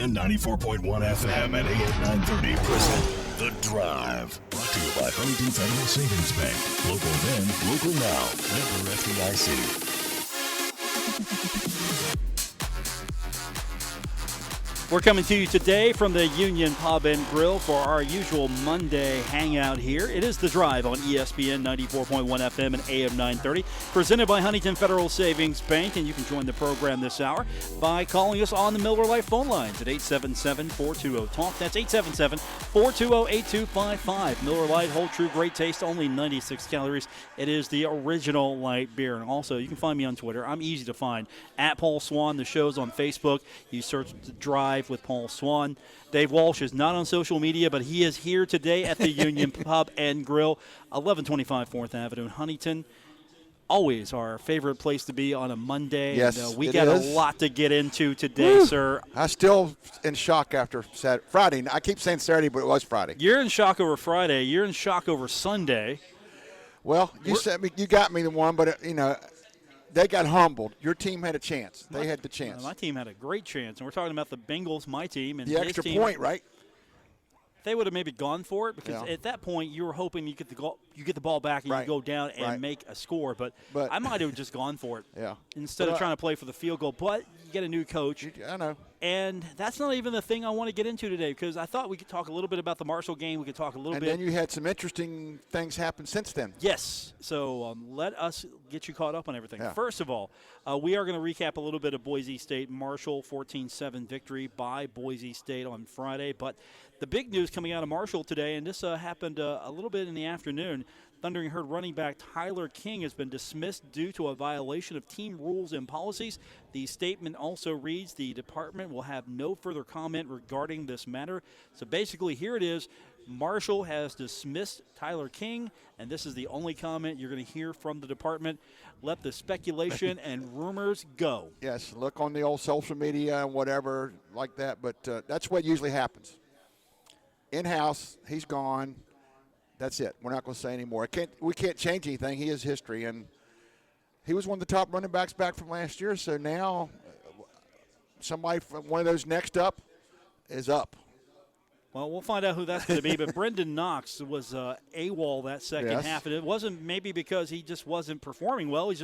ESPN 94.1 FM and AM 930 present The Drive. Brought to you by Huntington Federal Savings Bank. Local then, local now. Member FDIC. We're coming to you today from the Union Pub and Grill for our usual Monday hangout here. It is The Drive on ESPN 94.1 FM and AM 930, presented by Huntington Federal Savings Bank, and you can join the program this hour by calling us on the Miller Lite phone lines at 877-420-TALK. That's 877-420-8255. Miller Lite, hold true, great taste, only 96 calories. It is the original light beer. And also, you can find me on Twitter. I'm easy to find, at Paul Swann. The show's on Facebook. You search The Drive with Paul Swann. Dave Walsh is not on social media, but he is here today at the Union Pub and Grill, 1125 4th Avenue in Huntington. Always our favorite place to be on a Monday. Yes, and, we got is. a lot to get into today, sir. I'm still in shock after Friday. I keep saying Saturday, but it was Friday. You're in shock over Friday. You're in shock over Sunday. Well, you got me the one, but they got humbled. Your team had a chance. They had the chance. My team had a great chance, and we're talking about the Bengals, my team, and the his extra team. point, right? They would have maybe gone for it because at that point you were hoping you get the ball back and you go down and make a score. But I might have just gone for it instead of trying to play for the field goal. But you get a new coach. I know. And that's not even the thing I want to get into today because I thought we could talk a little bit about the Marshall game. We could talk a little bit. And then you had some interesting things happen since then. Yes. So let us get you caught up on everything. Yeah. First of all, we are going to recap a little bit of Boise State Marshall 14-7 victory by Boise State on Friday. But the big news coming out of Marshall today, and this happened a little bit in the afternoon, Thundering Herd running back Tyler King has been dismissed due to a violation of team rules and policies. The statement also reads, the department will have no further comment regarding this matter. So basically here it is. Marshall has dismissed Tyler King, and this is the only comment you're going to hear from the department. Let the speculation and rumors go. Yes, look on the old social media and whatever like that, but that's what usually happens. In-house, he's gone. That's it. We're not going to say anymore. We can't change anything. He is history, and he was one of the top running backs back from last year. So now, somebody from one of those next up is up. Well, we'll find out who that's going to be. But Brendan Knox was AWOL that second half, and it wasn't maybe because he just wasn't performing well. He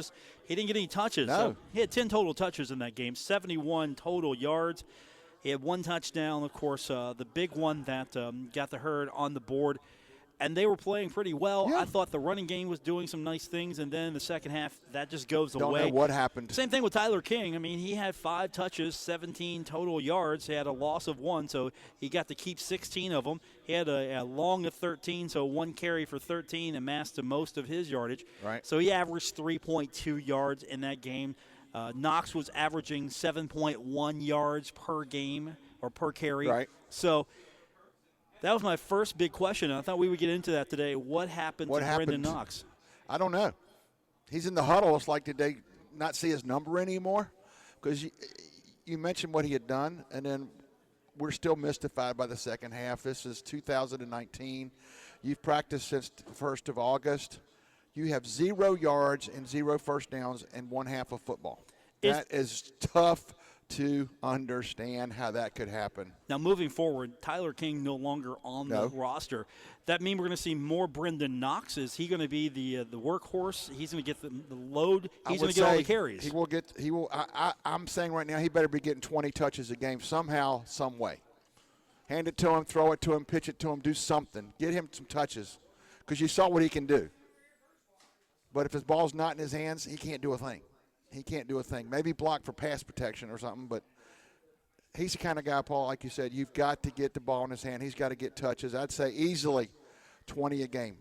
didn't get any touches. No. So he had 10 total touches in that game, 71 total yards. He had one touchdown, of course, the big one that got the Herd on the board. And they were playing pretty well. Yeah. I thought the running game was doing some nice things, and then in the second half, that just goes Don't away. know what happened. Same thing with Tyler King. I mean, he had 5 touches, 17 total yards. He had a loss of 1, so he got to keep 16 of them. He had a long of 13, so 1 carry for 13, amassed to most of his yardage. Right. So he averaged 3.2 yards in that game. Knox was averaging 7.1 yards per game or per carry. Right. So that was my first big question. I thought we would get into that today. What happened to Brendan Knox? I don't know. He's in the huddle. It's like, did they not see his number anymore? Because you mentioned what he had done, and then we're still mystified by the second half. This is 2019. You've practiced since the 1st of August. You have 0 yards and 0 first downs in one half of football. That is tough to understand how that could happen. Now, moving forward, Tyler King no longer on the roster. That mean we're going to see more Brendan Knox? Is he going to be the workhorse? He's going to get the load. He's going to get all the carries. I'm saying right now he better be getting 20 touches a game somehow, some way. Hand it to him, throw it to him, pitch it to him, do something. Get him some touches because you saw what he can do. But if his ball's not in his hands, he can't do a thing. He can't do a thing. Maybe block for pass protection or something, but he's the kind of guy, Paul, like you said, you've got to get the ball in his hand. He's got to get touches. I'd say easily 20 a game.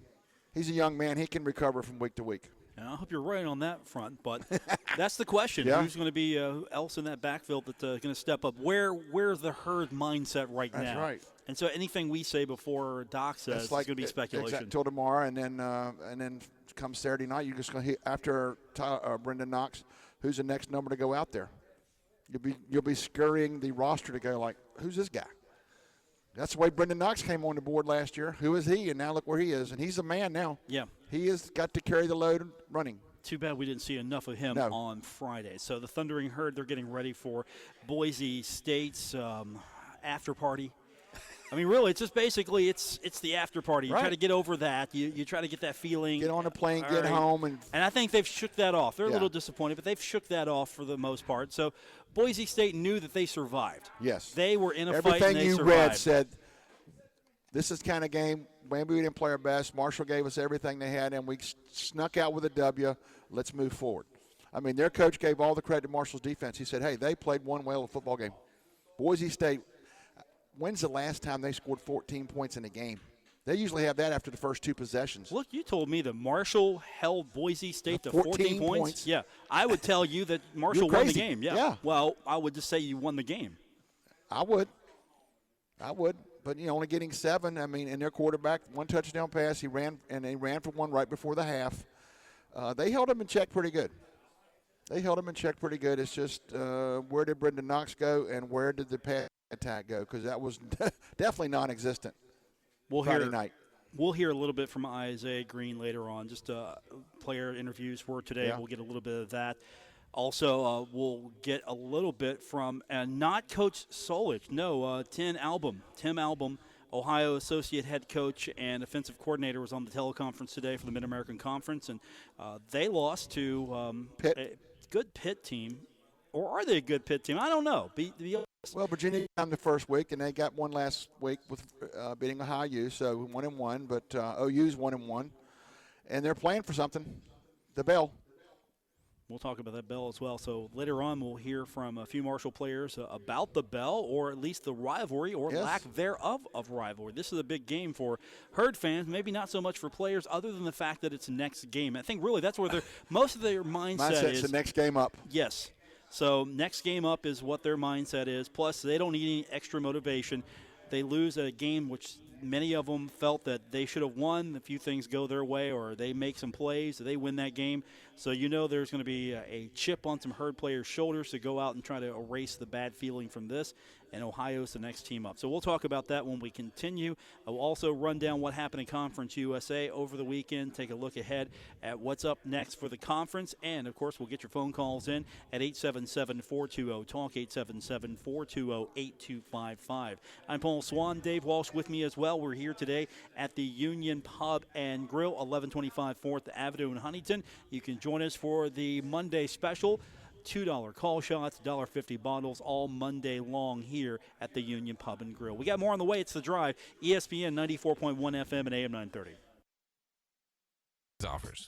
He's a young man. He can recover from week to week. And I hope you're right on that front, but that's the question. Who's going to be else in that backfield that's going to step up? Where's the Herd mindset right now? That's right. And so anything we say before Doc says is going to be speculation. Until tomorrow, and then come Saturday night, you're just going to hit after Brendan Knox. Who's the next number to go out there? You'll be scurrying the roster to go like, who's this guy? That's the way Brendan Knox came on the board last year. Who is he? And now look where he is. And he's a man now. Yeah. He has got to carry the load running. Too bad we didn't see enough of him on Friday. So the Thundering Herd, they're getting ready for Boise State's after party. I mean, really, it's just basically it's the after party. You try to get over that. You try to get that feeling. Get on a plane, get home. And I think they've shook that off. They're a little disappointed, but they've shook that off for the most part. So Boise State knew that they survived. Yes. They were in a fight and they survived. Everything you read said this is the kind of game, maybe we didn't play our best. Marshall gave us everything they had, and we snuck out with a W. Let's move forward. I mean, their coach gave all the credit to Marshall's defense. He said, hey, they played one whale of a football game. Boise State, when's the last time they scored 14 points in a game? They usually have that after the first 2 possessions. Look, you told me that Marshall held Boise State to 14 points. Yeah, I would tell you that Marshall won the game. Yeah. Well, I would just say you won the game. I would. But, only getting 7, I mean, and their quarterback, 1 touchdown pass, he ran for 1 right before the half. They held him in check pretty good. It's just where did Brendan Knox go and where did the pass attack go? Because that was definitely non-existent Friday night. We'll hear a little bit from Isaiah Green later on, just player interviews for today. Yeah. We'll get a little bit of that. Also, we'll get a little bit from not Coach Solich. No, Tim Album, Ohio Associate Head Coach and Offensive Coordinator, was on the teleconference today for the Mid-American Conference, and they lost to Pitt. A good Pitt team. Or are they a good Pitt team? I don't know. Well, Virginia came the first week, and they got one last week with beating Ohio U, so 1-1. But OU's 1-1, and they're playing for something. The bell. We'll talk about that bell as well. So later on, we'll hear from a few Marshall players about the bell, or at least the rivalry, or lack thereof of rivalry. This is a big game for Herd fans, maybe not so much for players, other than the fact that it's next game. I think really that's where most of their mindset is. The next game up. Yes. So next game up is what their mindset is. Plus, they don't need any extra motivation. They lose a game which many of them felt that they should have won. A few things go their way, or they make some plays, they win that game. So there's going to be a chip on some Herd players' shoulders to go out and try to erase the bad feeling from this. And Ohio's the next team up. So we'll talk about that when we continue. I'll also run down what happened in Conference USA over the weekend, take a look ahead at what's up next for the conference. And, of course, we'll get your phone calls in at 877-420-TALK, 877-420-8255. I'm Paul Swann, Dave Walsh with me as well. We're here today at the Union Pub and Grill, 1125 4th Avenue in Huntington. You can join us for the Monday special. $2 call shots, $1.50 bottles, all Monday long here at the Union Pub and Grill. We got more on the way. It's The Drive, ESPN 94.1 FM and AM 930. Offers.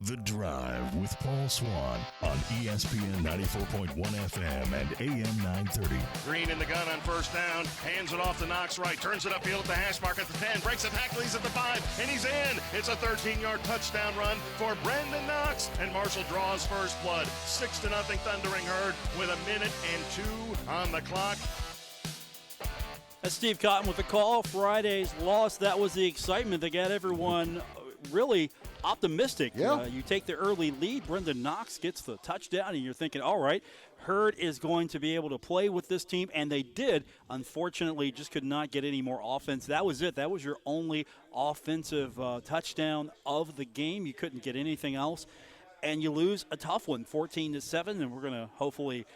The Drive with Paul Swann on ESPN 94.1 FM and AM 930. Green in the gun on first down, hands it off to Knox right, turns it upfield at the hash mark at the 10, breaks a tackle, he's at the 5, and he's in. It's a 13-yard touchdown run for Brendan Knox, and Marshall draws first blood. 6-0 Thundering Herd with 1 minute and 2 on the clock. That's Steve Cotton with the call. Friday's loss, that was the excitement that got everyone really optimistic. Yeah. You take the early lead. Brendan Knox gets the touchdown, and you're thinking, all right, Herd is going to be able to play with this team, and they did. Unfortunately, just could not get any more offense. That was it. That was your only offensive touchdown of the game. You couldn't get anything else, and you lose a tough one, 14-7, and we're going to hopefully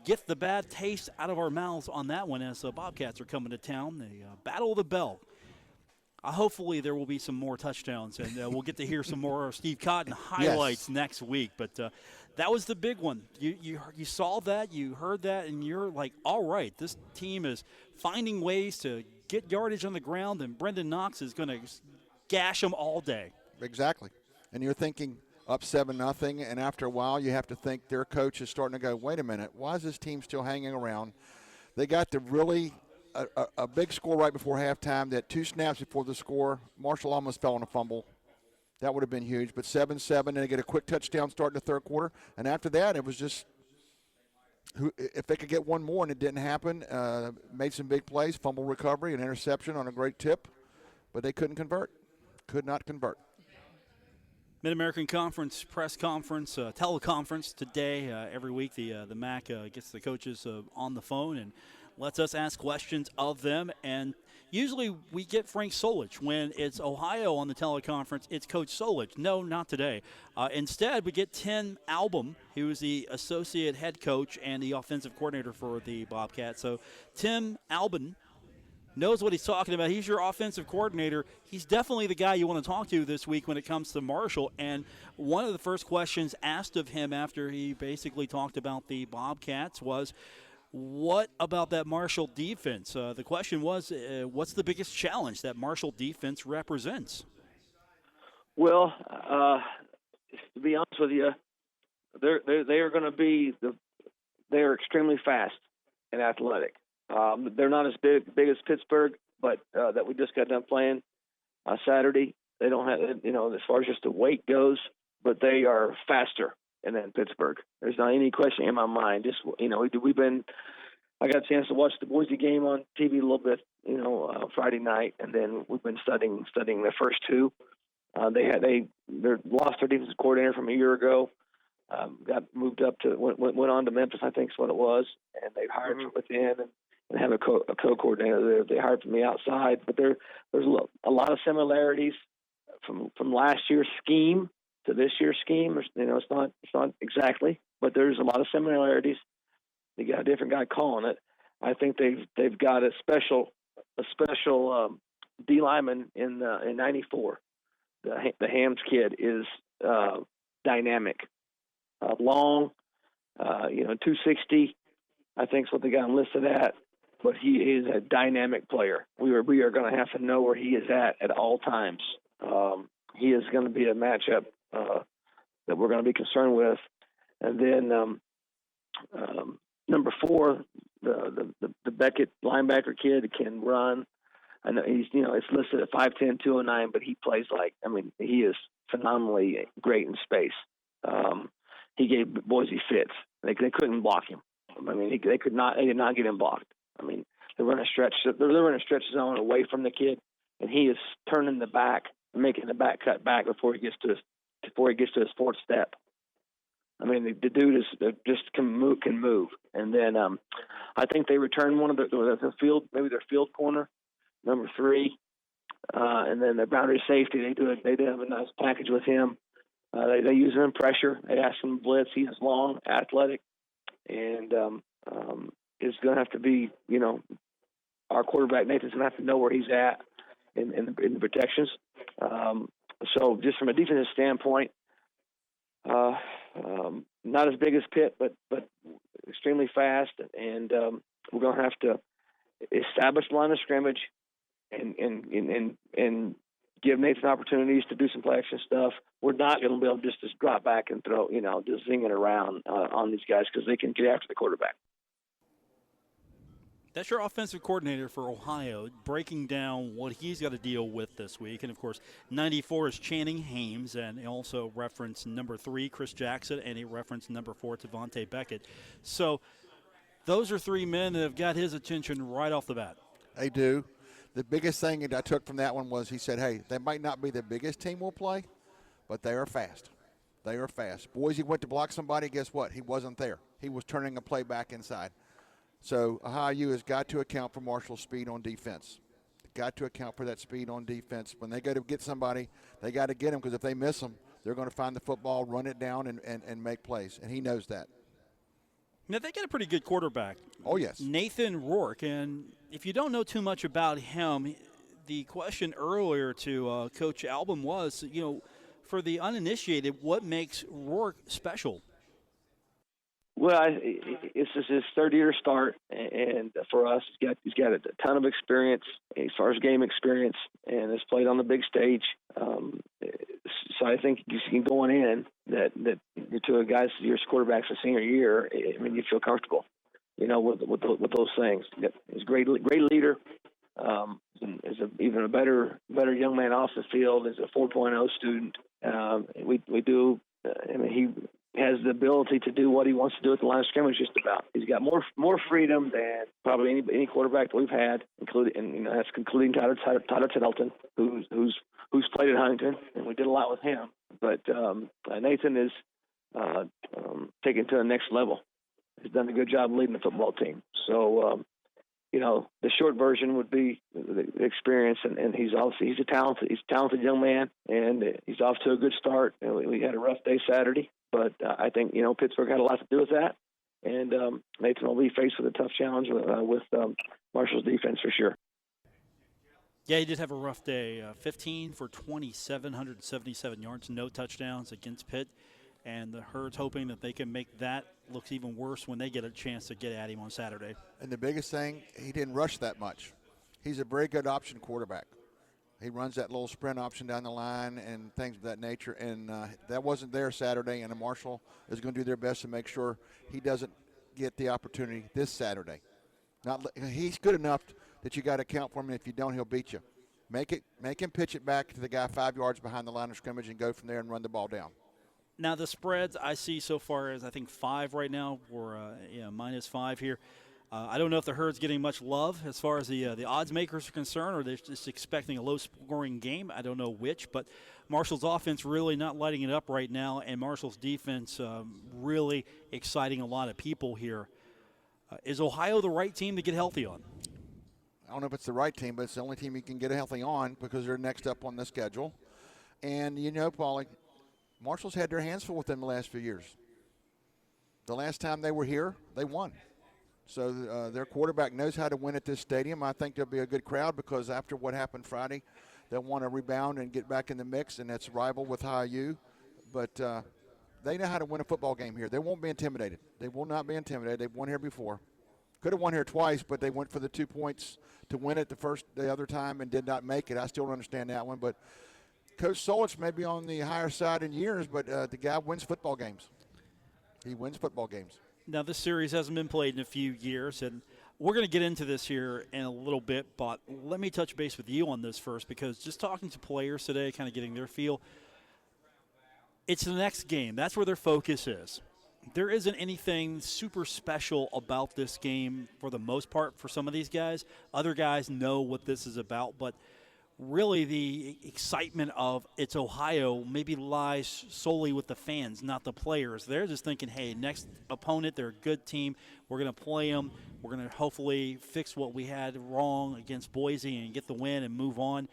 get the bad taste out of our mouths on that one as the Bobcats are coming to town. The Battle of the Bell. Hopefully there will be some more touchdowns, and we'll get to hear some more Steve Cotton highlights next week. But that was the big one. You saw that, you heard that, and you're like, all right, this team is finding ways to get yardage on the ground, and Brendan Knox is going to gash them all day. Exactly. And you're thinking up 7-0, and after a while you have to think their coach is starting to go, wait a minute, why is this team still hanging around? They got the really – a big score right before halftime. That 2 snaps before the score, Marshall almost fell on a fumble. That would have been huge. But 7-7, and they get a quick touchdown start in the third quarter. And after that, it was just if they could get one more, and it didn't happen. Made some big plays, fumble recovery, an interception on a great tip, but they couldn't convert. Could not convert. Mid-American Conference press conference, teleconference today. Every week, the MAC gets the coaches on the phone and lets us ask questions of them, and usually we get Frank Solich. When it's Ohio on the teleconference, it's Coach Solich. No, not today. Instead, we get Tim Album, who is the associate head coach and the offensive coordinator for the Bobcats. So Tim Album knows what he's talking about. He's your offensive coordinator. He's definitely the guy you want to talk to this week when it comes to Marshall. And one of the first questions asked of him after he basically talked about the Bobcats was, what about that Marshall defense? The question was, what's the biggest challenge that Marshall defense represents? Well, to be honest with you, they are going to be they are extremely fast and athletic. They're not as big as Pittsburgh, but that we just got done playing Saturday. They don't have, as far as just the weight goes, but they are faster than Pittsburgh. There's not any question in my mind. Just, I got a chance to watch the Boise game on TV a little bit, Friday night, and then we've been studying the first two. They lost their defensive coordinator from a year ago. Got moved up went on to Memphis, I think is what it was, and they hired from within and have a co-coordinator there. They hired from the outside, but there's a lot of similarities from last year's scheme to this year's scheme. It's not exactly, but there's a lot of similarities. They got a different guy calling it. I think they've got a special D lineman in '94. The Hams kid is dynamic, long, 260. I think is what they got him listed at. But he is a dynamic player. We are going to have to know where he is at all times. He is going to be a matchup that we're going to be concerned with. And then number 4, the Beckett linebacker kid can run. I know it's listed at 5'10", 209, but he plays he is phenomenally great in space. He gave Boise fits. They couldn't block him. They did not get him blocked. They're running a stretch zone away from the kid, and he is turning the back, making the back cut back before he gets to his fourth step. The dude is just can move. And then I think they return one of the field, maybe their field corner, number 3, and then their boundary safety. They do have a nice package with him. They use him in pressure. They ask him to blitz. He is long, athletic, and is going to have to be, our quarterback Nathan's going to have to know where he's at in the protections. So just from a defensive standpoint, not as big as Pitt, but extremely fast, and we're going to have to establish the line of scrimmage and give Nathan opportunities to do some play action stuff. We're not going to be able to just drop back and throw, just zing it around on these guys because they can get after the quarterback. That's your offensive coordinator for Ohio, breaking down what he's got to deal with this week. And, of course, 94 is Channing Hames, and he also referenced number 3, Chris Jackson, and he referenced number 4, Tavante Beckett. So those are 3 men that have got his attention right off the bat. They do. The biggest thing that I took from that one was he said, hey, they might not be the biggest team we'll play, but they are fast. They are fast. Boise went to block somebody. Guess what? He wasn't there. He was turning a play back inside. So Ohio U has got to account for Marshall's speed on defense. Got to account for that speed on defense. When they go to get somebody, they got to get them because if they miss them, they're going to find the football, run it down, and make plays. And he knows that. Now, they got a pretty good quarterback. Oh, yes. Nathan Rourke. And if you don't know too much about him, the question earlier to Coach Album was, for the uninitiated, what makes Rourke special? Well, it's just his third-year start, and for us, he's got a ton of experience as far as game experience, and has played on the big stage. So I think you going in that to a guy's your quarterback's a senior year. You feel comfortable, with those things. He's a great leader. Is even a better young man off the field. Is a 4.0 student. He has the ability to do what he wants to do at the line of scrimmage. Just about, he's got more freedom than probably any quarterback that we've had, including Tyler Tettleton, who's played at Huntington, and we did a lot with him. But Nathan is taken to the next level. He's done a good job leading the football team. So the short version would be the experience, and he's a talented young man, and he's off to a good start. We had a rough day Saturday, but I think Pittsburgh had a lot to do with that, and Nathan will be faced with a tough challenge with Marshall's defense for sure. Yeah, he did have a rough day. 15 for 27, 177 yards, no touchdowns against Pitt. And the Herd's hoping that they can make that look even worse when they get a chance to get at him on Saturday. And the biggest thing, he didn't rush that much. He's a very good option quarterback. He runs that little sprint option down the line and things of that nature. And that wasn't there Saturday, and Marshall is going to do their best to make sure he doesn't get the opportunity this Saturday. He's good enough that you got to count for him. If you don't, he'll beat you. Make him pitch it back to the guy 5 yards behind the line of scrimmage and go from there and run the ball down. Now, the spreads I see so far is, I think, 5 right now. We're -5 here. I don't know if the Herd's getting much love as far as the odds makers are concerned, or they're just expecting a low-scoring game. I don't know which, but Marshall's offense really not lighting it up right now, and Marshall's defense really exciting a lot of people here. Is Ohio the right team to get healthy on? I don't know if it's the right team, but it's the only team you can get healthy on because they're next up on the schedule. And, Paulie, Marshall's had their hands full with them the last few years. The last time they were here, they won. So their quarterback knows how to win at this stadium. I think there'll be a good crowd because after what happened Friday, they'll want to rebound and get back in the mix, and that's rival with IU. But they know how to win a football game here. They won't be intimidated. They will not be intimidated. They've won here before. Could have won here twice, but they went for the 2 points to win it the other time and did not make it. I still don't understand that one, but Coach Solich may be on the higher side in years, but the guy wins football games. He wins football games. Now, this series hasn't been played in a few years, and we're going to get into this here in a little bit, but let me touch base with you on this first, because just talking to players today, kind of getting their feel, it's the next game. That's where their focus is. There isn't anything super special about this game for the most part for some of these guys. Other guys know what this is about, but really the excitement of it's Ohio maybe lies solely with the fans, not the players. They're just thinking, hey, next opponent, they're a good team. We're going to play them. We're going to hopefully fix what we had wrong against Boise and get the win and move on.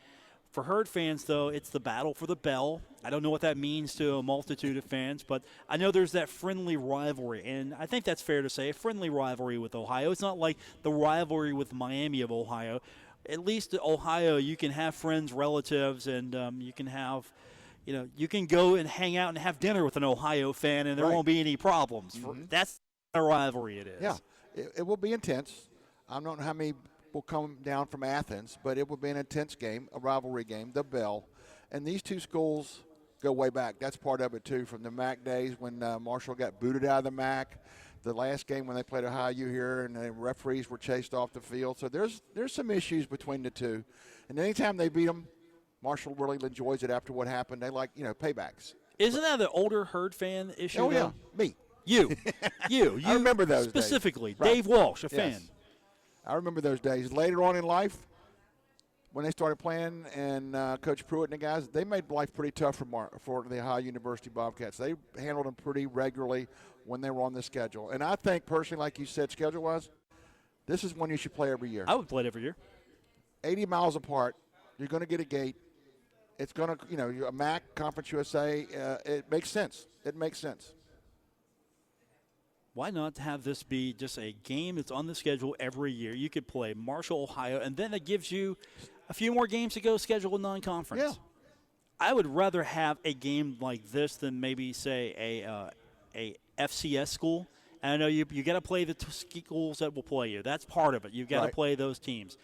For Herd fans, though, it's the battle for the bell. I don't know what that means to a multitude of fans, but I know there's that friendly rivalry, and I think that's fair to say, a friendly rivalry with Ohio. It's not like the rivalry with Miami of Ohio. At least at Ohio, you can have friends, relatives, and you can have, you can go and hang out and have dinner with an Ohio fan, and there won't be any problems. Mm-hmm. That's a rivalry it is. Yeah, it will be intense. I don't know how many will come down from Athens, but it will be an intense game, a rivalry game, the Bell. And these two schools go way back. That's part of it, too, from the MAC days when Marshall got booted out of the MAC. The last game when they played Ohio here and the referees were chased off the field. So there's some issues between the two. And anytime they beat them, Marshall really enjoys it after what happened. They like, paybacks. Isn't that the older Herd fan issue? Oh, yeah, me. You. I remember those specifically, days. Right. Dave Walsh, a fan. I remember those days. Later on in life, when they started playing, and Coach Pruitt and the guys, they made life pretty tough for the Ohio University Bobcats. They handled them pretty regularly when they were on the schedule. And I think, personally, like you said, schedule-wise, this is one you should play every year. I would play it every year. 80 miles apart. You're going to get a gate. It's going to, a MAC, Conference USA, it makes sense. It makes sense. Why not have this be just a game that's on the schedule every year? You could play Marshall, Ohio, and then it gives you a few more games to go schedule a non-conference. Yeah. I would rather have a game like this than maybe, say, a FCS school. And I know you got to play the schools that will play you. That's part of it. You've got to play those teams.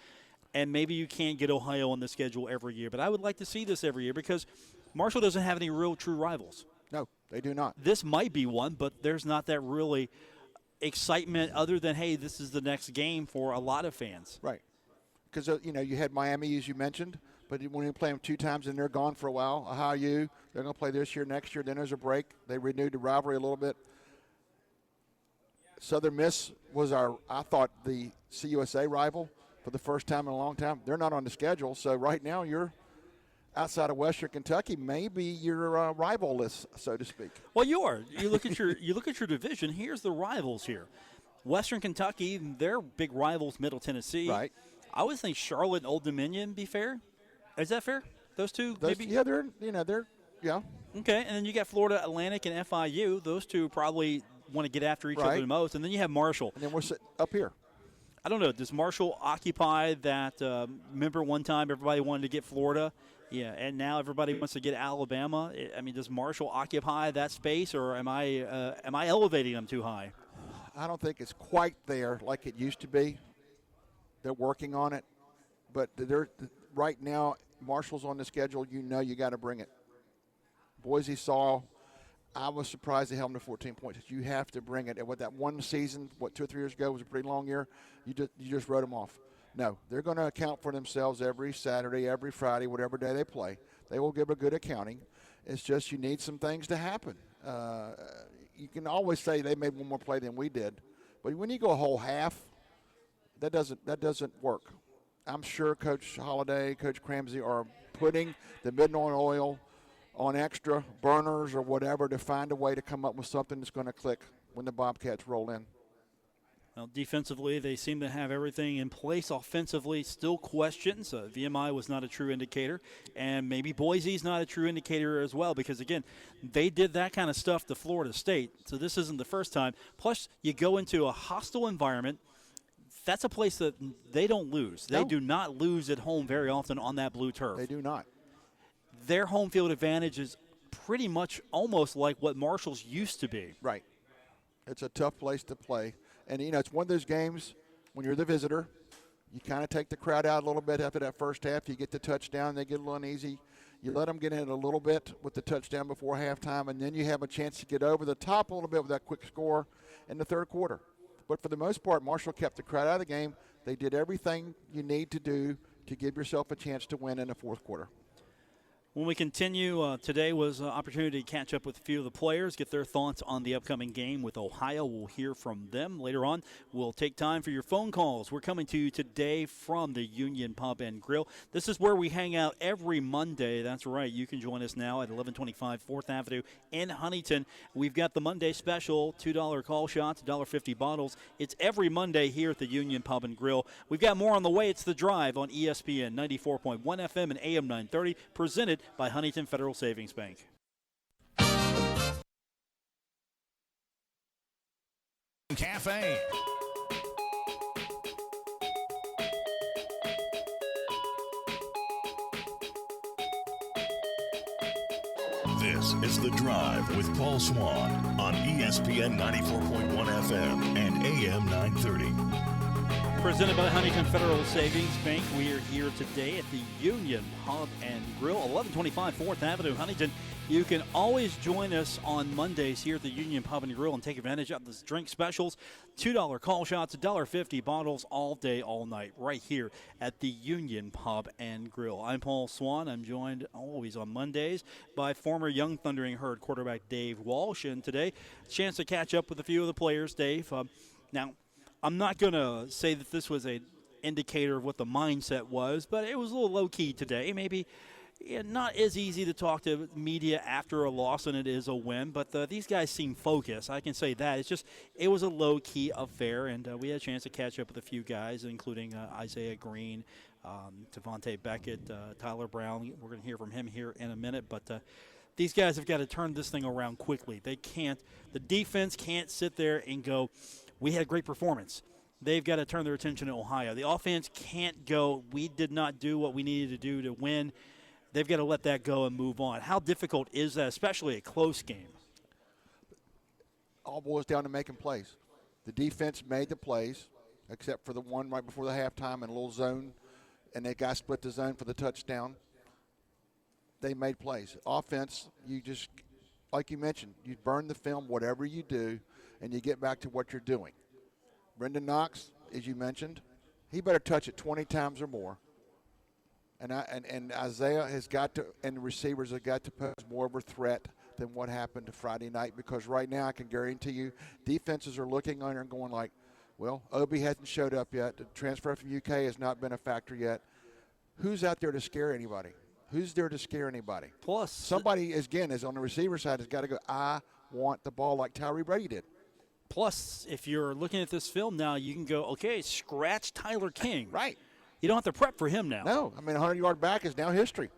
And maybe you can't get Ohio on the schedule every year. But I would like to see this every year because Marshall doesn't have any real true rivals. No, they do not. This might be one, but there's not that really excitement other than, hey, this is the next game for a lot of fans. Right. Because, you had Miami, as you mentioned, but when you play them 2 times and they're gone for a while, Ohio, they're going to play this year, next year, then there's a break. They renewed the rivalry a little bit. Southern Miss was I thought, the CUSA rival for the first time in a long time. They're not on the schedule, so right now you're outside of Western Kentucky, maybe you're rival-less, so to speak. Well, you are. You look at your division. Here's the rivals here. Western Kentucky, their big rivals, Middle Tennessee. Right. I would think Charlotte and Old Dominion be fair. Is that fair? Those two, maybe? Yeah, they're. Yeah. Okay, and then you got Florida Atlantic and FIU. Those two probably want to get after each other the most. And then you have Marshall. And then we're sitting up here. I don't know. Does Marshall occupy that? Remember one time everybody wanted to get Florida? Yeah, and now everybody wants to get Alabama. I mean, does Marshall occupy that space, or am I elevating them too high? I don't think it's quite there like it used to be. They're working on it. But right now, Marshall's on the schedule. You know you got to bring it. Boise saw, I was surprised they held them to 14 points. You have to bring it. And with that one season, 2 or 3 years ago, was a pretty long year, you just wrote them off. No, they're going to account for themselves every Saturday, every Friday, whatever day they play. They will give a good accounting. It's just you need some things to happen. You can always say they made one more play than we did. But when you go a whole half, that doesn't work. I'm sure Coach Holliday, Coach Cramsey are putting the midnight oil on extra burners or whatever to find a way to come up with something that's going to click when the Bobcats roll in. Well, defensively, they seem to have everything in place. Offensively, still questions. VMI was not a true indicator, and maybe Boise's not a true indicator as well because, again, they did that kind of stuff to Florida State, so this isn't the first time. Plus, you go into a hostile environment. That's a place that they don't lose. They do not lose at home very often on that blue turf. They do not. Their home field advantage is pretty much almost like what Marshall's used to be. Right. It's a tough place to play. And, it's one of those games when you're the visitor, you kind of take the crowd out a little bit after that first half. You get the touchdown, they get a little uneasy. You let them get in a little bit with the touchdown before halftime, and then you have a chance to get over the top a little bit with that quick score in the third quarter. But for the most part, Marshall kept the crowd out of the game. They did everything you need to do to give yourself a chance to win in the fourth quarter. When we continue, today was an opportunity to catch up with a few of the players, get their thoughts on the upcoming game with Ohio. We'll hear from them later on. We'll take time for your phone calls. We're coming to you today from the Union Pub and Grill. This is where we hang out every Monday. That's right. You can join us now at 1125 4th Avenue in Huntington. We've got the Monday special, $2 call shots, $1.50 bottles. It's every Monday here at the Union Pub and Grill. We've got more on the way. It's The Drive on ESPN 94.1 FM and AM 930, presented by Huntington Federal Savings Bank. Cafe. This is The Drive with Paul Swann on ESPN 94.1 FM and AM 930. Presented by Huntington Federal Savings Bank. We are here today at the Union Pub and Grill, 1125 4th Avenue, Huntington. You can always join us on Mondays here at the Union Pub and Grill and take advantage of the drink specials. $2 call shots, $1.50 bottles all day, all night, right here at the Union Pub and Grill. I'm Paul Swann. I'm joined always on Mondays by former Young Thundering Herd quarterback Dave Walsh. And today, a chance to catch up with a few of the players, Dave. Now, I'm not going to say that this was an indicator of what the mindset was, but it was a little low-key today. Maybe not as easy to talk to media after a loss than it is a win, but these guys seem focused. I can say that. It's just it was a low-key affair, and we had a chance to catch up with a few guys, including Isaiah Green, Devontae Beckett, Tyler Brown. We're going to hear from him here in a minute, but these guys have got to turn this thing around quickly. They can't. The defense can't sit there and go, we had a great performance. They've got to turn their attention to Ohio. The offense can't go, we did not do what we needed to do to win. They've got to let that go and move on. How difficult is that, especially a close game? All boils down to making plays. The defense made the plays, except for the one right before the halftime and a little zone, and they got split the zone for the touchdown. They made plays. Offense, you just, like you mentioned, you burn the film, whatever you do, and you get back to what you're doing. Brendan Knox, as you mentioned, he better touch it 20 times or more. And Isaiah has got to, and the receivers have got to pose more of a threat than what happened to Friday night, because right now I can guarantee you defenses are looking on and going like, well, Obi hasn't showed up yet. The transfer from UK has not been a factor yet. Who's out there to scare anybody? Who's there to scare anybody? Plus, somebody, again, is on the receiver side has got to go, I want the ball like Tyree Brady did. Plus, if you're looking at this film now, you can go, okay, scratch Tyler King. Right. You don't have to prep for him now. No. I mean, a 100-yard back is now history.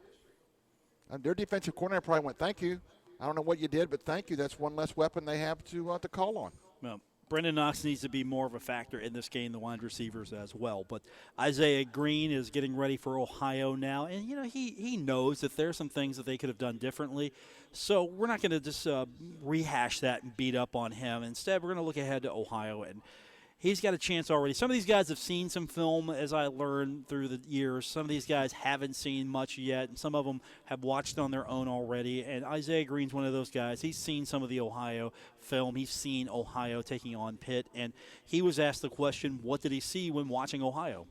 And their defensive coordinator probably went, thank you. I don't know what you did, but thank you. That's one less weapon they have to call on. Well, Brendan Knox needs to be more of a factor in this game, the wide receivers as well. But Isaiah Green is getting ready for Ohio now, and he knows that there are some things that they could have done differently. So we're not going to just rehash that and beat up on him. Instead, we're going to look ahead to Ohio, and he's got a chance already. Some of these guys have seen some film, as I learned through the years. Some of these guys haven't seen much yet, and some of them have watched on their own already. And Isaiah Green's one of those guys. He's seen some of the Ohio film. He's seen Ohio taking on Pitt, and he was asked the question, what did he see when watching Ohio?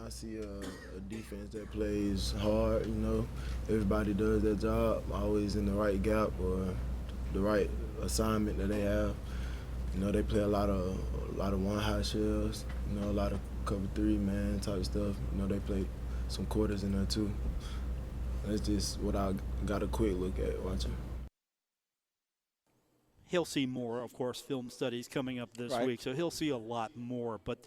I see a defense that plays hard. Everybody does their job, always in the right gap or the right assignment that they have. They play a lot of one high shells, a lot of cover 3 man type stuff. They play some quarters in there too. That's just what I got a quick look at watching. He'll see more, of course, film studies coming up this week, so he'll see a lot more. But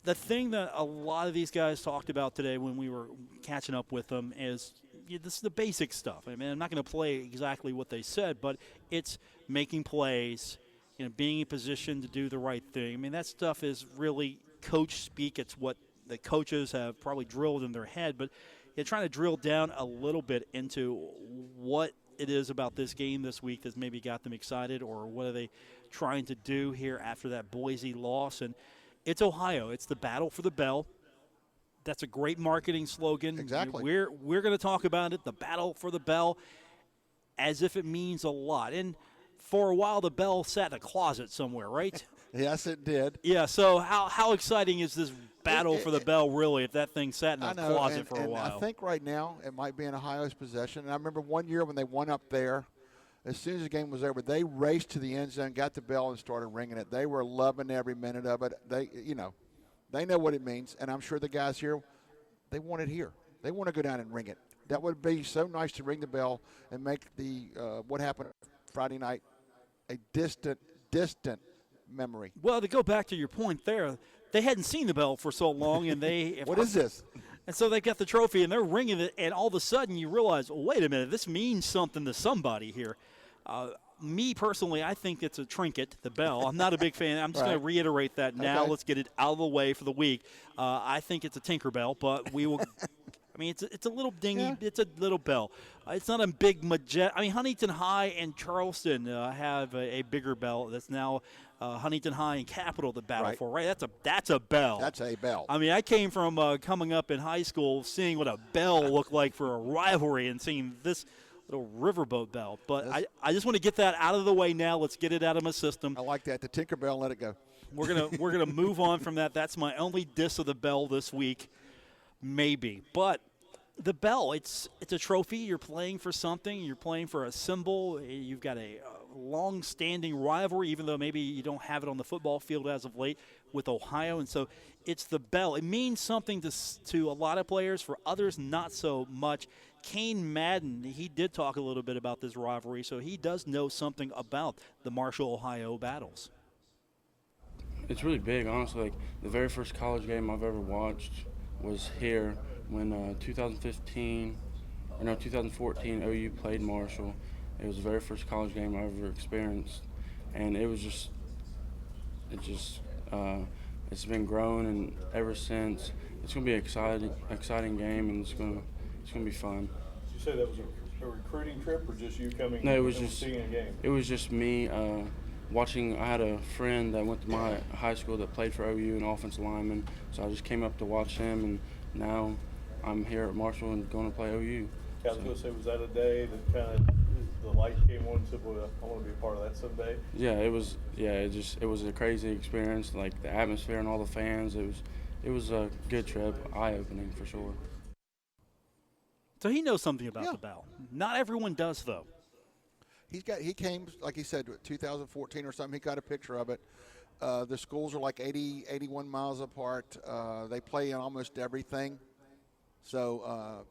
the thing that a lot of these guys talked about today when we were catching up with them is this is the basic stuff. I mean, I'm not going to play exactly what they said, but it's making plays, being in position to do the right thing. I mean, that stuff is really coach speak. It's what the coaches have probably drilled in their head, but you're trying to drill down a little bit into what it is about this game this week that's maybe got them excited, or what are they trying to do here after that Boise loss. And it's Ohio. It's the battle for the bell. That's a great marketing slogan. Exactly. We're going to talk about it, the battle for the bell, as if it means a lot. And for a while, the bell sat in a closet somewhere, right? Yes, it did. Yeah, so how exciting is this battle for the bell, really, if that thing sat in a closet for a while? I think right now it might be in Ohio's possession. And I remember one year when they won up there, as soon as the game was over, they raced to the end zone, got the bell, and started ringing it. They were loving every minute of it. They know what it means, and I'm sure the guys here, they want it here. They want to go down and ring it. That would be so nice to ring the bell and make the what happened Friday night a distant memory. Well, to go back to your point there, they hadn't seen the bell for so long, and they what is this? And so they got the trophy, and they're ringing it, and all of a sudden you realize, oh, wait a minute, this means something to somebody here. Me, personally, I think it's a trinket, the bell. I'm not a big fan. I'm just going to reiterate that now. Okay. Let's get it out of the way for the week. I think it's a Tinkerbell, but we will – I mean, it's a little dingy. Yeah. It's a little bell. It's not a big majestic – I mean, Huntington High and Charleston have a bigger bell that's now Huntington High and Capital to battle for, right? That's a bell. That's a bell. I mean, I came from coming up in high school seeing what a bell looked like for a rivalry and seeing this – little riverboat bell. But I just want to get that out of the way now. Let's get it out of my system. I like that. The Tinkerbell, let it go. We're gonna move on from that. That's my only diss of the bell this week, maybe. But the bell, it's a trophy. You're playing for something. You're playing for a symbol. You've got a long-standing rivalry, even though maybe you don't have it on the football field as of late with Ohio. And so it's the bell. It means something to a lot of players. For others, not so much. Kane Madden, he did talk a little bit about this rivalry, so he does know something about the Marshall, Ohio battles. It's really big, honestly. Like, the very first college game I've ever watched was here when 2014 OU played Marshall. It was the very first college game I ever experienced, and it's been growing, and ever since it's going to be an exciting game, and it's going to be fun. Did you say that was a recruiting trip, or just you coming? No, it was just seeing a game. It was just me watching. I had a friend that went to my high school that played for OU, an offensive lineman. So I just came up to watch him, and now I'm here at Marshall and going to play OU. I was going to say, was that a day that kind of the light came on and said, "Well, I want to be a part of that someday"? Yeah, it was. Yeah, it was a crazy experience. Like the atmosphere and all the fans. It was a good trip, eye-opening for sure. So he knows something about the bell. Not everyone does, though. He came, like he said, 2014 or something. He got a picture of it. The schools are like 81 miles apart. They play in almost everything. So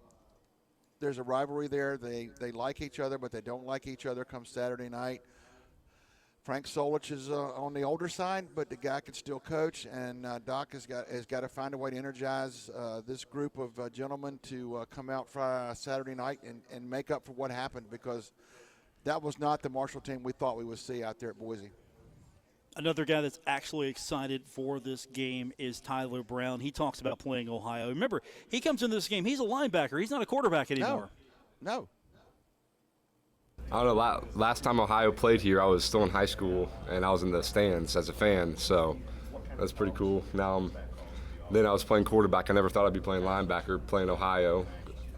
there's a rivalry there. They like each other, but they don't like each other come Saturday night. Frank Solich is on the older side, but the guy can still coach, and Doc has got to find a way to energize this group of gentlemen to come out Friday, Saturday night and make up for what happened, because that was not the Marshall team we thought we would see out there at Boise. Another guy that's actually excited for this game is Tyler Brown. He talks about playing Ohio. Remember, he comes into this game, he's a linebacker. He's not a quarterback anymore. No. I don't know, last time Ohio played here, I was still in high school, and I was in the stands as a fan, so that's pretty cool. Then I was playing quarterback. I never thought I'd be playing linebacker, playing Ohio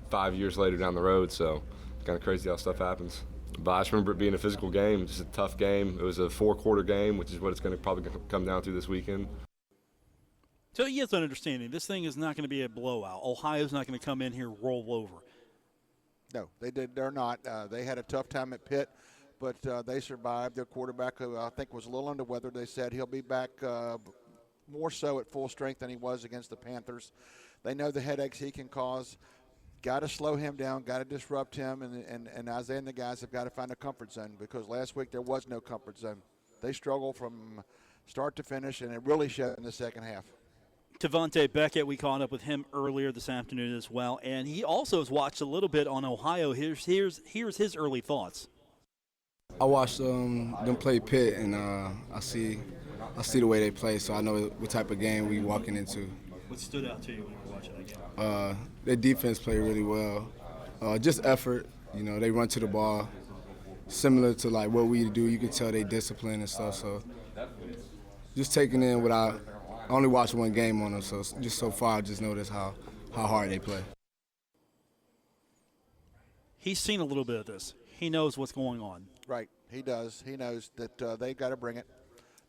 5 years later down the road, so it's kind of crazy how stuff happens. But I just remember it being a physical game, just a tough game. It was a 4-quarter game, which is what it's going to probably come down to this weekend. So he has an understanding. This thing is not going to be a blowout. Ohio's not going to come in here roll over. No, they're not. They had a tough time at Pitt, but they survived. Their quarterback, who I think was a little under weather, they said he'll be back more so at full strength than he was against the Panthers. They know the headaches he can cause. Got to slow him down, got to disrupt him, and Isaiah and the guys have got to find a comfort zone, because last week there was no comfort zone. They struggled from start to finish, and it really showed in the second half. Tavante Beckett, we caught up with him earlier this afternoon as well, and he also has watched a little bit on Ohio. Here's his early thoughts. I watched them play Pitt, and I see the way they play, so I know what type of game we walking into. What stood out to you when you were watching that game? Their defense played really well. Just effort. You know, they run to the ball, similar to like what we do. You can tell they discipline and stuff. So just taking in what I only watched one game on them, so just so far I just noticed how hard they play. He's seen a little bit of this. He knows what's going on. Right, he does. He knows that they've got to bring it.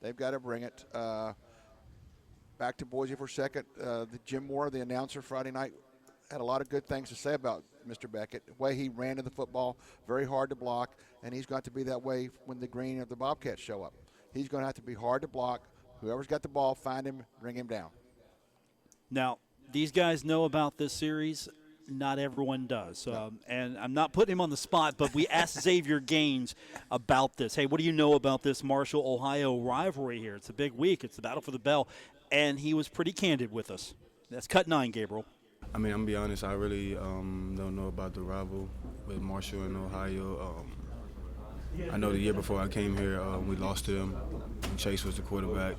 They've got to bring it. Back to Boise for a second. Jim Moore, the announcer Friday night, had a lot of good things to say about Mr. Beckett. The way he ran to the football, very hard to block, and he's got to be that way when the Green or the Bobcats show up. He's going to have to be hard to block. Whoever's got the ball, find him, bring him down. Now, these guys know about this series. Not everyone does. And I'm not putting him on the spot, but we asked Xavier Gaines about this. Hey, what do you know about this Marshall-Ohio rivalry here? It's a big week. It's the battle for the bell. And he was pretty candid with us. That's cut 9, Gabriel. I mean, I'm going to be honest, I really don't know about the rival with Marshall and Ohio. I know the year before I came here, we lost to them. Chase was the quarterback.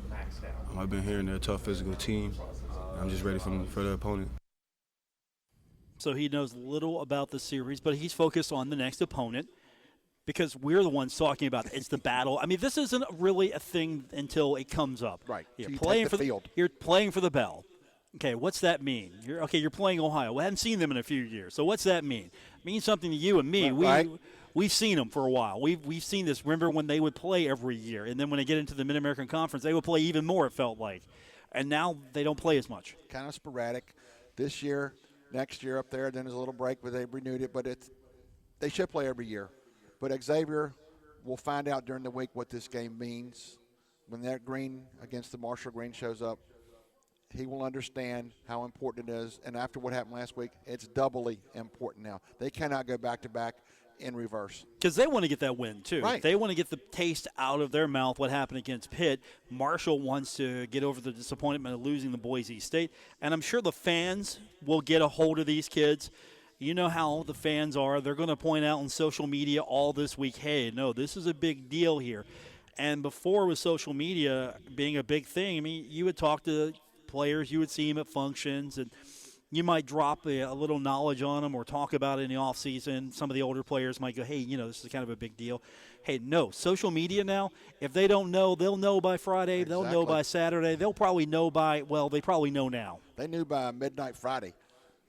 I've been hearing they're a tough physical team. I'm just ready for the opponent. So he knows little about the series, but he's focused on the next opponent because we're the ones talking about it. It's the battle. I mean, this isn't really a thing until it comes up. Right. You're so playing for the field. You're playing for the bell. Okay, what's that mean? You're playing Ohio. We haven't seen them in a few years. So what's that mean? It means something to you and me. Right. We've seen them for a while. We've seen this. Remember when they would play every year, and then when they get into the Mid-American Conference, they would play even more, it felt like. And now they don't play as much. Kind of sporadic. This year, next year up there, then there's a little break, but they renewed it. But they should play every year. But Xavier will find out during the week what this game means. When that Green against the Marshall Green shows up, he will understand how important it is. And after what happened last week, it's doubly important now. They cannot go back-to-back in reverse. Because they want to get that win, too. Right. They want to get the taste out of their mouth what happened against Pitt. Marshall wants to get over the disappointment of losing to Boise State. And I'm sure the fans will get a hold of these kids. You know how the fans are. They're going to point out on social media all this week, hey, no, this is a big deal here. And before with social media being a big thing, I mean, you would talk to players, you would see them at functions, and you might drop a little knowledge on them or talk about it in the offseason. Some of the older players might go, hey, this is kind of a big deal. Hey, no, social media now, if they don't know, they'll know by Friday. Exactly. They'll know by Saturday. They'll probably know they probably know now. They knew by midnight Friday.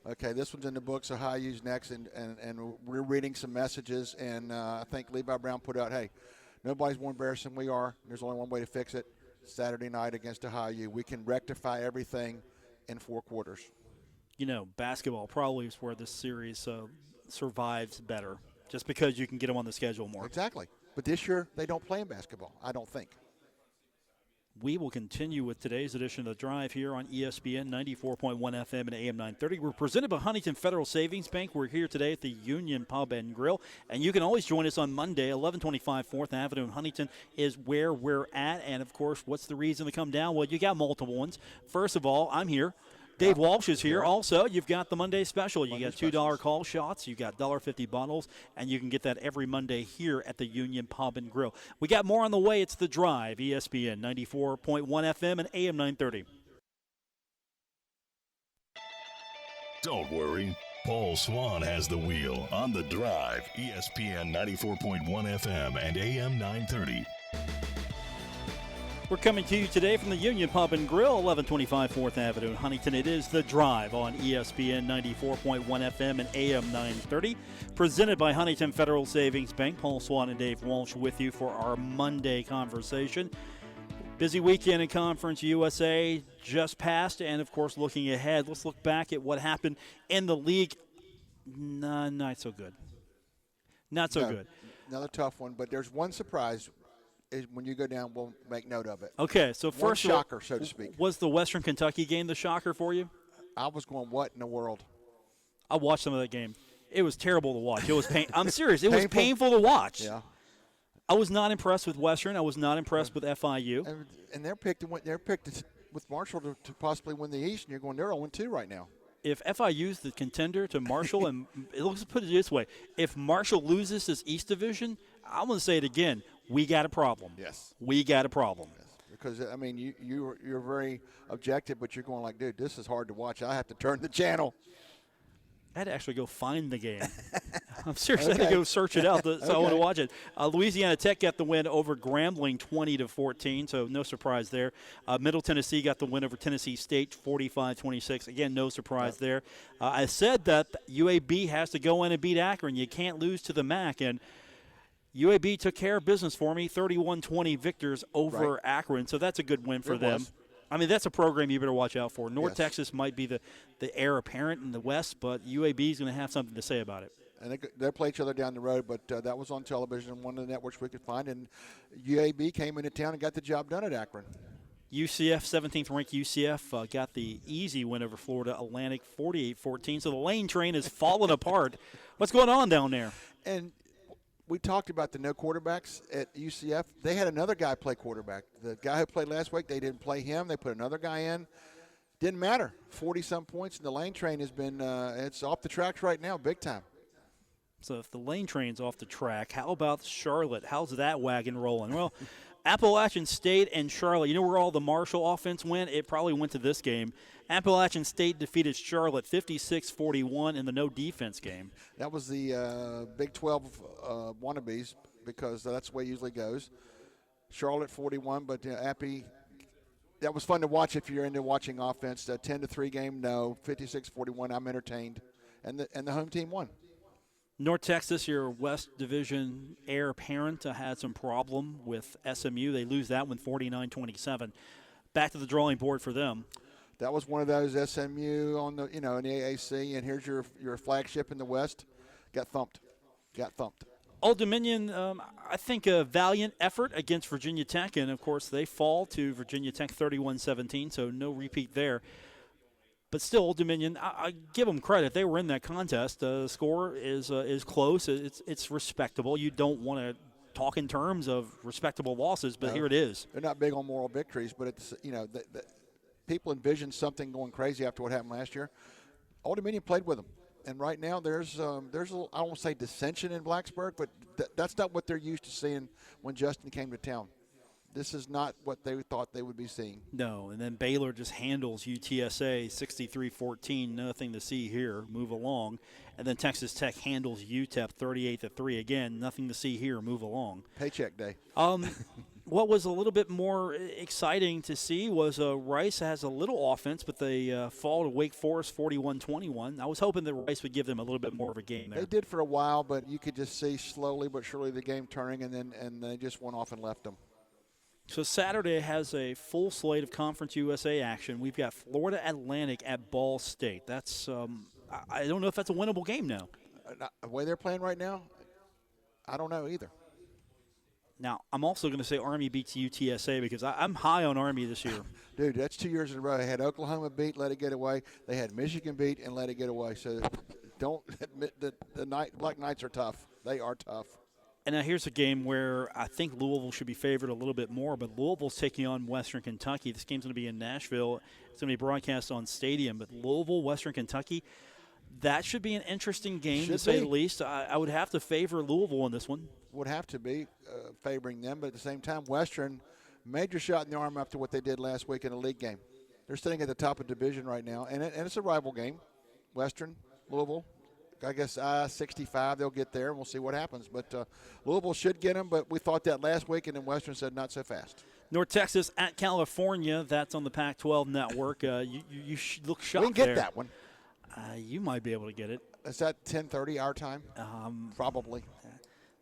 Okay, this one's in the books, Ohio's next, and we're reading some messages, and I think Levi Brown put out, hey, nobody's more embarrassed than we are. There's only one way to fix it. Saturday night against Ohio. We can rectify everything in 4 quarters. Basketball probably is where this series survives better, just because you can get them on the schedule more. Exactly. But this year, they don't play in basketball, I don't think. We will continue with today's edition of The Drive here on ESPN 94.1 FM and AM 930. We're presented by Huntington Federal Savings Bank. We're here today at the Union Pub and Grill. And you can always join us on Monday, 1125 4th Avenue in Huntington is where we're at. And, of course, what's the reason to come down? Well, you got multiple ones. First of all, I'm here. Dave Walsh is here. Also, you've got the Monday special. You got $2 call shots. You got $1.50 bottles, and you can get that every Monday here at the Union Pub and Grill. We got more on the way. It's The Drive, ESPN 94.1 FM and AM 930. Don't worry. Paul Swann has the wheel on The Drive, ESPN 94.1 FM and AM 930. We're coming to you today from the Union Pub and Grill, 1125 4th Avenue in Huntington. It is The Drive on ESPN 94.1 FM and AM 930. Presented by Huntington Federal Savings Bank. Paul Swann and Dave Walsh with you for our Monday conversation. Busy weekend in Conference USA just passed, and, of course, looking ahead. Let's look back at what happened in the league. Not so good. Not so good. Another tough one, but there's one surprise. When you go down, we'll make note of it. Okay, so first shocker, so to speak. Was the Western Kentucky game the shocker for you? I was going, what in the world? I watched some of that game. It was terrible to watch. It was I'm serious. It was painful to watch. Yeah. I was not impressed with Western. I was not impressed with FIU. And they're picked with Marshall to possibly win the East, and you're going, they're 0-2 right now. If FIU's the contender to Marshall, and let's put it this way, if Marshall loses this East Division, I'm going to say it again, we got a problem. Yes. We got a problem. Yes. Because, I mean, you're very objective, but you're going like, dude, this is hard to watch. I have to turn the channel. I had to actually go find the game. I'm serious. Okay. I had to go search it out, so I want to watch it. Louisiana Tech got the win over Grambling 20-14, so no surprise there. Middle Tennessee got the win over Tennessee State 45-26. Again, no surprise there. I said that UAB has to go in and beat Akron. You can't lose to the MAC, and UAB took care of business for me, 31-20 victors over Akron, so that's a good win for them. I mean, that's a program you better watch out for. North Texas might be the heir apparent in the West, but UAB is going to have something to say about it. And they play each other down the road, but that was on television on one of the networks we could find, and UAB came into town and got the job done at Akron. UCF, 17th-ranked UCF, got the easy win over Florida Atlantic, 48-14. So the lane train has fallen apart. What's going on down there? And we talked about the no quarterbacks at UCF. They had another guy play quarterback. The guy who played last week, they didn't play him. They put another guy in. Didn't matter. 40-some points, and the lane train has been it's off the tracks right now, big time. So if the lane train's off the track, how about Charlotte? How's that wagon rolling? Well, Appalachian State and Charlotte, you know where all the Marshall offense went? It probably went to this game. Appalachian State defeated Charlotte 56-41 in the no-defense game. That was the Big 12 wannabes because that's the way it usually goes. Charlotte 41, but Appy, that was fun to watch if you're into watching offense. The 10-3 game, no. 56-41, I'm entertained. And the home team won. North Texas, your West Division heir apparent, had some problem with SMU. They lose that one 49-27. Back to the drawing board for them. That was one of those SMU on the in the AAC, and here's your flagship in the West. Got thumped. Old Dominion, I think a valiant effort against Virginia Tech, and of course they fall to Virginia Tech 31-17, so no repeat there. But still, Old Dominion, I give them credit. They were in that contest. The score is close. It's respectable. You don't want to talk in terms of respectable losses, but here it is. They're not big on moral victories, but it's people envisioned something going crazy after what happened last year. Old Dominion played with them, and right now there's a little, I won't say dissension in Blacksburg, but that's not what they're used to seeing when Justin came to town. This is not what they thought they would be seeing. No, and then Baylor just handles UTSA 63-14. Nothing to see here. Move along. And then Texas Tech handles UTEP 38-3. Again, nothing to see here. Move along. Paycheck day. What was a little bit more exciting to see was Rice has a little offense, but they fall to Wake Forest 41-21. I was hoping that Rice would give them a little bit more of a game there. They did for a while, but you could just see slowly but surely the game turning, and they just went off and left them. So Saturday has a full slate of Conference USA action. We've got Florida Atlantic at Ball State. That's I don't know if that's a winnable game now. The way they're playing right now, I don't know either. Now, I'm also going to say Army beats UTSA because I'm high on Army this year. Dude, that's 2 years in a row. They had Oklahoma beat, let it get away. They had Michigan beat and let it get away. So don't admit that the Black Knights are tough. They are tough. And now here's a game where I think Louisville should be favored a little bit more, but Louisville's taking on Western Kentucky. This game's going to be in Nashville. It's going to be broadcast on Stadium. But Louisville, Western Kentucky, that should be an interesting game to say the least. I would have to favor Louisville in this one. Would have to be favoring them, but at the same time, Western major shot in the arm after what they did last week in a league game. They're sitting at the top of the division right now, and it's a rival game. Western, Louisville. I guess 65, they'll get there, and we'll see what happens. But Louisville should get them, but we thought that last week, and then Western said not so fast. North Texas at California. That's on the Pac-12 network. You look shocked. We can get that one. You might be able to get it. Is that 10:30 our time? Probably.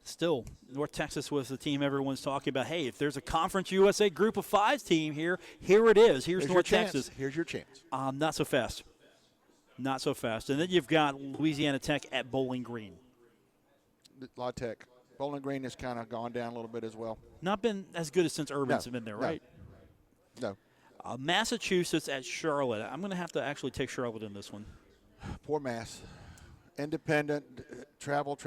Still, North Texas was the team everyone's talking about. Hey, if there's a Conference USA Group of 5 team here it is. Here's North Texas. Here's your chance. Not so fast. Not so fast. And then you've got Louisiana Tech at Bowling Green. La Tech. Bowling Green has kind of gone down a little bit as well. Not been as good as since Urban's been there, right? No. Massachusetts at Charlotte. I'm going to have to actually take Charlotte in this one. Poor Mass. Independent, travel,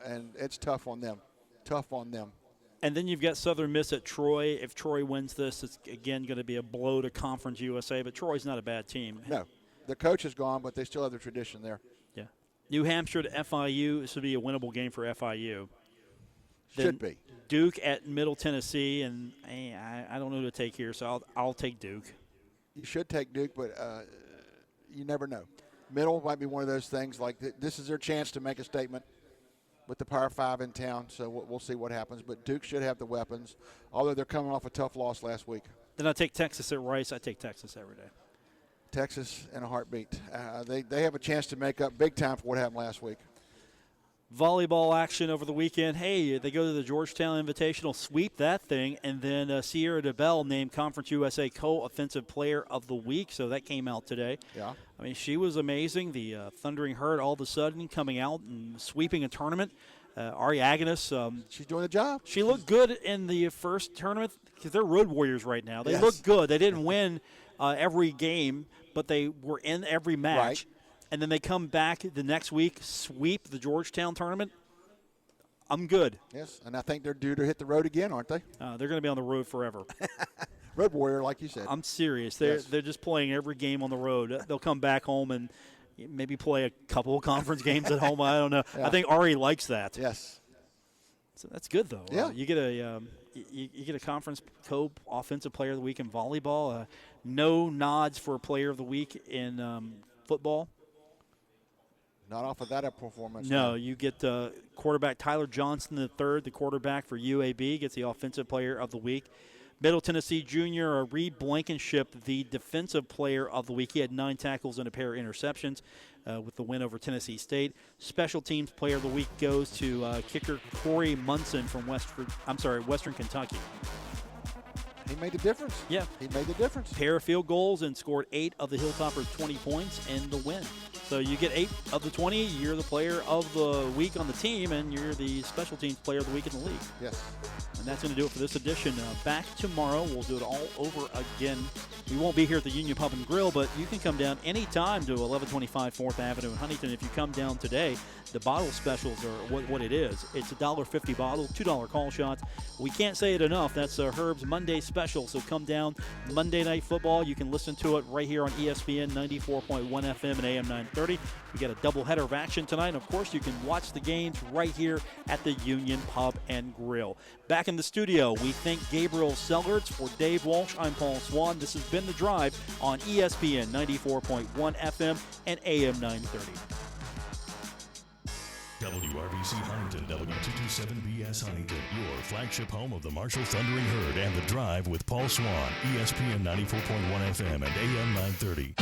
and it's tough on them. And then you've got Southern Miss at Troy. If Troy wins this, it's, again, going to be a blow to Conference USA, but Troy's not a bad team. No. The coach is gone, but they still have the tradition there. Yeah. New Hampshire to FIU. This would be a winnable game for FIU. Should be. Duke at Middle Tennessee, and I don't know who to take here, so I'll take Duke. You should take Duke, but you never know. Middle might be one of those things like this is their chance to make a statement with the Power 5 in town, so we'll see what happens. But Duke should have the weapons, although they're coming off a tough loss last week. Then I take Texas at Rice. I take Texas every day. Texas in a heartbeat. They have a chance to make up big time for what happened last week. Volleyball action over the weekend. Hey, they go to the Georgetown Invitational, sweep that thing, and then Sierra DeBell named Conference USA Co-Offensive Player of the Week, so that came out today. Yeah. I mean, she was amazing. The Thundering Herd all of a sudden coming out and sweeping a tournament. Ari Agnes. She's doing the job. She looked good in the first tournament because they're road warriors right now. They look good. They didn't win every game, but they were in every match. Right. And then they come back the next week, sweep the Georgetown tournament. I'm good. Yes, and I think they're due to hit the road again, aren't they? They're going to be on the road forever. Road warrior, like you said. I'm serious. They're just playing every game on the road. They'll come back home and maybe play a couple of conference games at home. I don't know. Yeah. I think Ari likes that. Yes. So that's good, though. Yeah. You get a Conference Co-Offensive Player of the Week in volleyball. No nods for Player of the Week in football. Not off of that performance. No, you get quarterback Tyler Johnson III, the quarterback for UAB, gets the Offensive Player of the Week. Middle Tennessee junior Reed Blankenship, the Defensive Player of the Week. He had 9 tackles and a pair of interceptions with the win over Tennessee State. Special Teams Player of the Week goes to kicker Corey Munson from Western Kentucky. He made the difference. Yeah. He made the difference. Pair of field goals and scored 8 of the Hilltoppers' 20 points in the win. So you get 8 of the 20. You're the player of the week on the team, and you're the special teams player of the week in the league. Yes. And that's going to do it for this edition. Back tomorrow. We'll do it all over again. We won't be here at the Union Pub and Grill, but you can come down anytime to 1125 4th Avenue in Huntington. If you come down today, the bottle specials are what it is. It's a $1.50 bottle, $2 call shots. We can't say it enough. That's Herb's Monday special. So come down Monday Night Football. You can listen to it right here on ESPN 94.1 FM and AM 930. We got a doubleheader of action tonight. And of course, you can watch the games right here at the Union Pub and Grill. Back in the studio, we thank Gabriel Sellards. For Dave Walsh, I'm Paul Swann. This has been The Drive on ESPN 94.1 FM and AM 930. WRBC Huntington, W227BS Huntington, your flagship home of the Marshall Thundering Herd and The Drive with Paul Swann, ESPN 94.1 FM and AM 930.